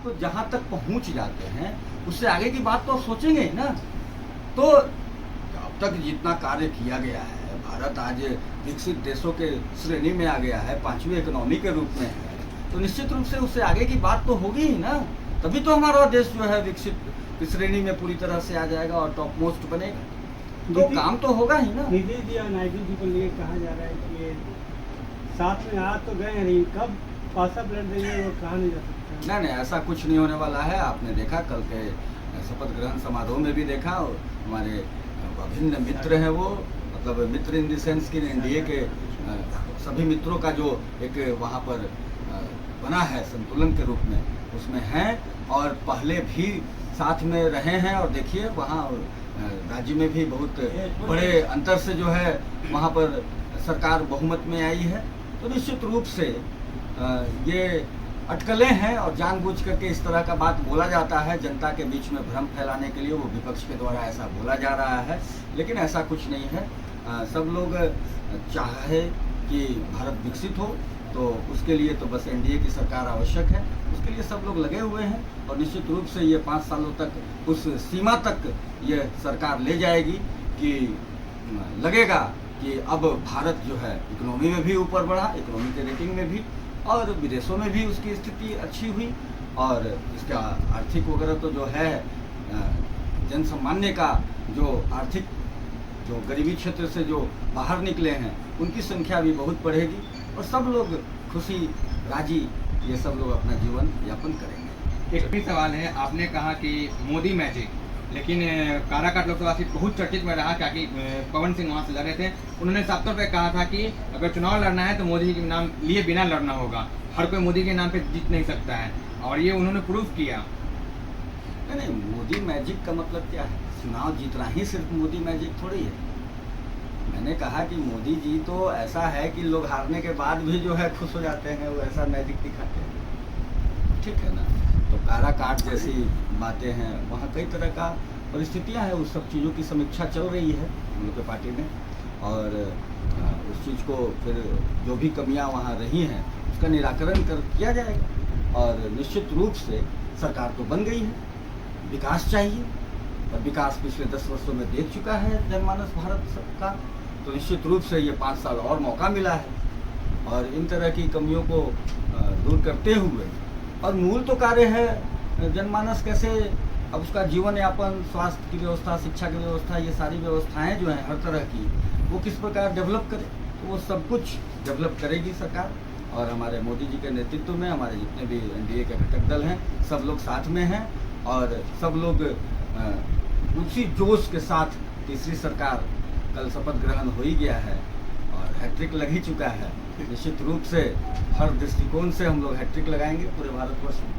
आप जहाँ तक पहुँच जाते हैं उससे आगे की बात तो सोचेंगे ही ना। तो अब तक जितना कार्य किया गया है, भारत आज विकसित देशों के श्रेणी में आ गया है, 5वीं इकोनॉमी के रूप में है, तो निश्चित रूप से उससे आगे की बात तो होगी ही ना। तभी तो हमारा देश जो है विकसित श्रेणी में पूरी तरह से आ जाएगा और टॉप मोस्ट बनेगा। तो काम तो होगा ही ना। नीतीश जी और नायडू जी को लिए कहा जा रहा है कि ये साथ में आ तो गए हैं, लेकिन कब पासा पलट देंगे वो कहा नहीं जा सकता। नहीं, ऐसा कुछ नहीं होने वाला है। आपने देखा कल के शपथ ग्रहण समारोह में भी देखा, और हमारे विभिन्न मित्र हैं, वो मतलब मित्र इन द सेंस कि एनडीए के सभी मित्रों का जो एक वहाँ पर बना है संतुलन के रूप में, उसमें हैं और पहले भी साथ में रहे हैं। और देखिए वहाँ राज्य में भी बहुत बड़े अंतर से जो है वहाँ पर सरकार बहुमत में आई है। तो निश्चित रूप से ये अटकलें हैं और जानबूझ करके इस तरह का बात बोला जाता है जनता के बीच में भ्रम फैलाने के लिए, वो विपक्ष के द्वारा ऐसा बोला जा रहा है, लेकिन ऐसा कुछ नहीं है। सब लोग चाहे कि भारत विकसित हो, तो उसके लिए तो बस एनडीए की सरकार आवश्यक है, उसके लिए सब लोग लगे हुए हैं। और निश्चित रूप से ये 5 सालों तक उस सीमा तक ये सरकार ले जाएगी कि लगेगा कि अब भारत जो है इकोनॉमी में भी ऊपर बढ़ा, इकोनॉमी के रेटिंग में भी, और विदेशों में भी उसकी स्थिति अच्छी हुई। और इसका आर्थिक वगैरह तो जो है जनसामान्य का जो आर्थिक जो गरीबी क्षेत्र से जो बाहर निकले हैं उनकी संख्या भी बहुत बढ़ेगी और सब लोग खुशी राजी ये सब लोग अपना जीवन यापन करेंगे। एक भी सवाल है, आपने कहा कि मोदी मैजिक, लेकिन काराकाट लोकसभा सीट बहुत चर्चित में रहा क्योंकि पवन सिंह वहाँ से लड़ रहे थे। उन्होंने साफ तौर पर कहा था कि अगर चुनाव लड़ना है तो मोदी जी के नाम लिए बिना लड़ना होगा, हर कोई मोदी के नाम पे जीत नहीं सकता है, और ये उन्होंने प्रूव किया। नहीं, मोदी मैजिक का मतलब क्या है? चुनाव जीतना ही सिर्फ मोदी मैजिक थोड़ी है। मैंने कहा कि मोदी जी तो ऐसा है कि लोग हारने के बाद भी जो है खुश हो जाते हैं, वो ऐसा मैजिक दिखाते हैं, ठीक है ना। तो काराकाट जैसी बातें हैं, वहाँ कई तरह का परिस्थितियाँ हैं, उस सब चीज़ों की समीक्षा चल रही है हम लोग के पार्टी में, और उस चीज़ को फिर जो भी कमियाँ वहाँ रही हैं उसका निराकरण किया जाएगा। और निश्चित रूप से सरकार तो बन गई है, विकास चाहिए, और विकास पिछले 10 वर्षों में देख चुका है जनमानस भारत का। तो निश्चित रूप से ये 5 साल और मौका मिला है, और इन तरह की कमियों को दूर करते हुए, और मूल तो कार्य है जनमानस कैसे अब उसका जीवन यापन, स्वास्थ्य की व्यवस्था, शिक्षा की व्यवस्था, ये सारी व्यवस्थाएं जो हैं हर तरह की, वो किस प्रकार डेवलप करे, तो वो सब कुछ डेवलप करेगी सरकार। और हमारे मोदी जी के नेतृत्व में हमारे जितने भी एनडीए के घटक दल हैं सब लोग साथ में हैं, और सब लोग उसी जोश के साथ तीसरी सरकार, कल शपथ ग्रहण हो ही गया है और हैट्रिक लग ही चुका है। निश्चित रूप से हर दृष्टिकोण से हम लोग हैट्रिक लगाएंगे पूरे भारतवर्ष में।